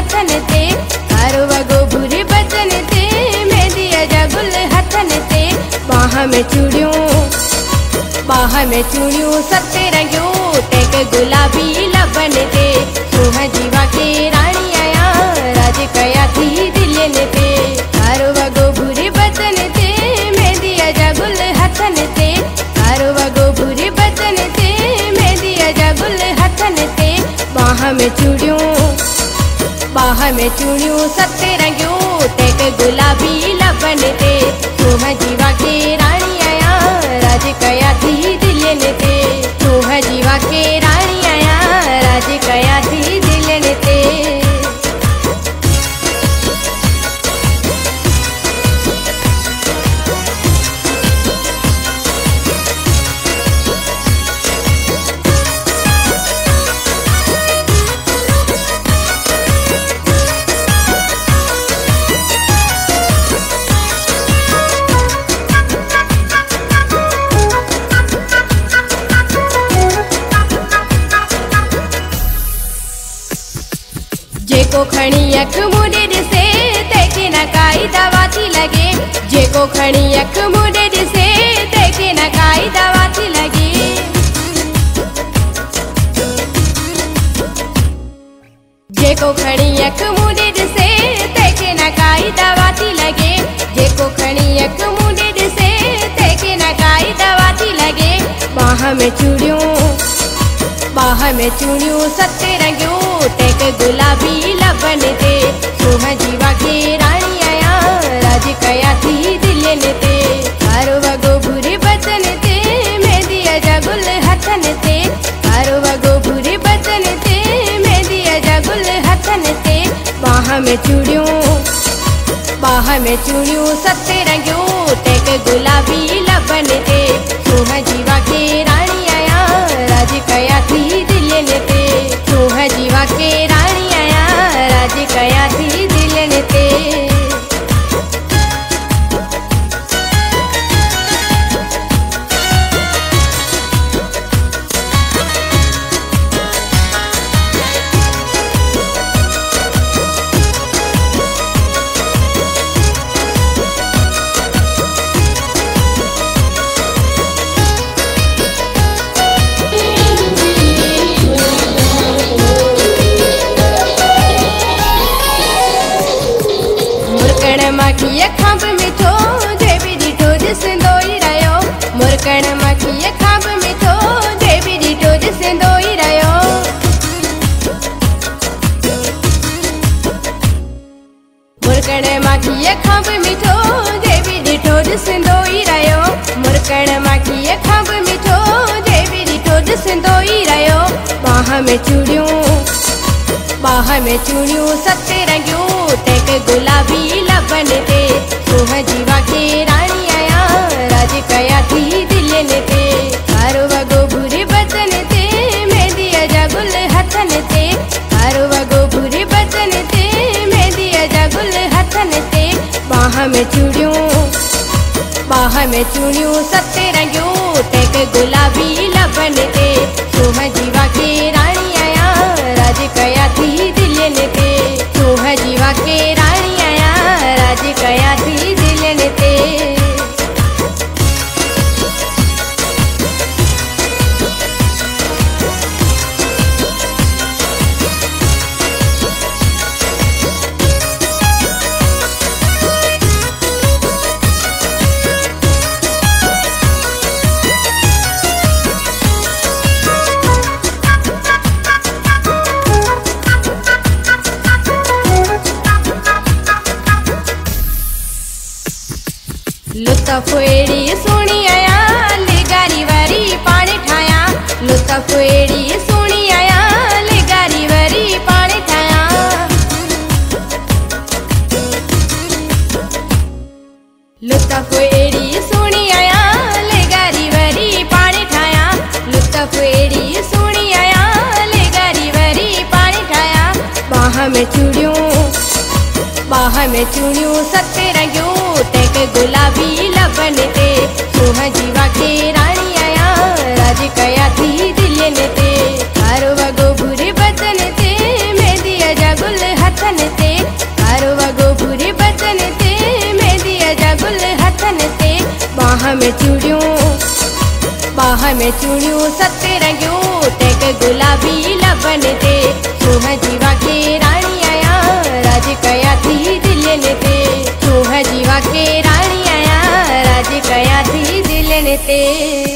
हथन ते थारो वगो भूरे बदन ते मेहंदी जा गुल हथन ते बाह में चूड़ियूं सते रंगियूं टेक गुलाबी लबन ते सोह जीवा के रानी आया राज कया थी दिलन ते थारो वगो भूरे बदन ते मेहंदी जा गुल हथन ते थारो वगो भूरे बदन ते मेहंदी जा गुल हथन ते बाह में चूड़ियूं सते रंगियूं टेक गुलाबी लबन ते सोह जीवा के रानी आया राज कया थी दिलन ते सोह जीवा के रानी आया राज कया थी दिलन ते। जेको खणी अख मुंडे ॾिसे तंहिंखे न काई दवा थी लगे जेको खणी अख मुंडे ॾिसे तंहिंखे न काई दवा थी लगे जेको खणी अख मुंडे ॾिसे तंहिंखे न काई दवा थी लगे जेको खणी अख मुंडे ॾिसे तंहिंखे न काई दवा थी लगे बाह में चूड़ियूं सते रंगियूं टेक गुलाबी लबन ते सोह जीवा के रानी आया राज कया थी दिलन ते थारो वगो भूरे बदन ते मेहंदी जा गुल हथन ते थारो वगो भूरे बदन ते मेहंदी जा गुल हथन ते बाह में चूड़ियूं सते रंगियूं टेक गुलाबी लबन ते सोह जीवा के रानी आया राज कया थी दिलन ते सोह जीवा के रानी आया राज कया थी दिलन ते। माखीअ खां बि मिठो जे बि ॾिठो ॾिसंदो ई रहियो मुरकण माखीअ खां बि मिठो जे बि ॾिठो ॾिसंदो ई रहियो मुरकण माखीअ खां बि मिठो जे बि ॾिठो ॾिसंदो ई रहियो मुरकण माखीअ खां बि मिठो जे बि ॾिठो ॾिसंदो ई रहियो बाह में चूड़ियूं सते रंगियूं टेक गुलाबी लबन ते सोह जीवा के रानी आया राज कया थी दिलन ते थारो वगो भूरे बदन ते मेहंदी जा गुल हथन ते थारो वगो भूरे बदन ते मेहंदी जा गुल हथन ते बाह में चूड़ियूं सते रंगियूं टेक गुलाबी लबन ते सोह जीवा के रानी आया राज कया थी दिलन ते सोह जीवा के रानी आया राज कया थी दिलन ते। लुत्फ एड़ी सोनी आया लेगारी वारी पाण ठाया लुत्फ एड़ी सोनी आया लेगारी वारी पाण ठाया लुत्फ एड़ी सोनी आया लेगारी वारी पाण ठाया लुत्फ एड़ी सोनी आया लेगारी वारी पाण ठाया बाह में चूड़ियूं सते रंगियूं टेक गुलाबी लबन ते सोह जीवा के रानी आया राज कया थी दिलन ते थारो वगो भूरे बदन ते मेहंदी जा गुल हथन में चूड़ियों बाह में चूड़ियों सत्ते रंगियों टेक गुलाबी लबन ते सोह जीवा के रानी आया राज कया थी दिल ने ते सोह जीवा के रानी आया राज कया थी दिल ने ते।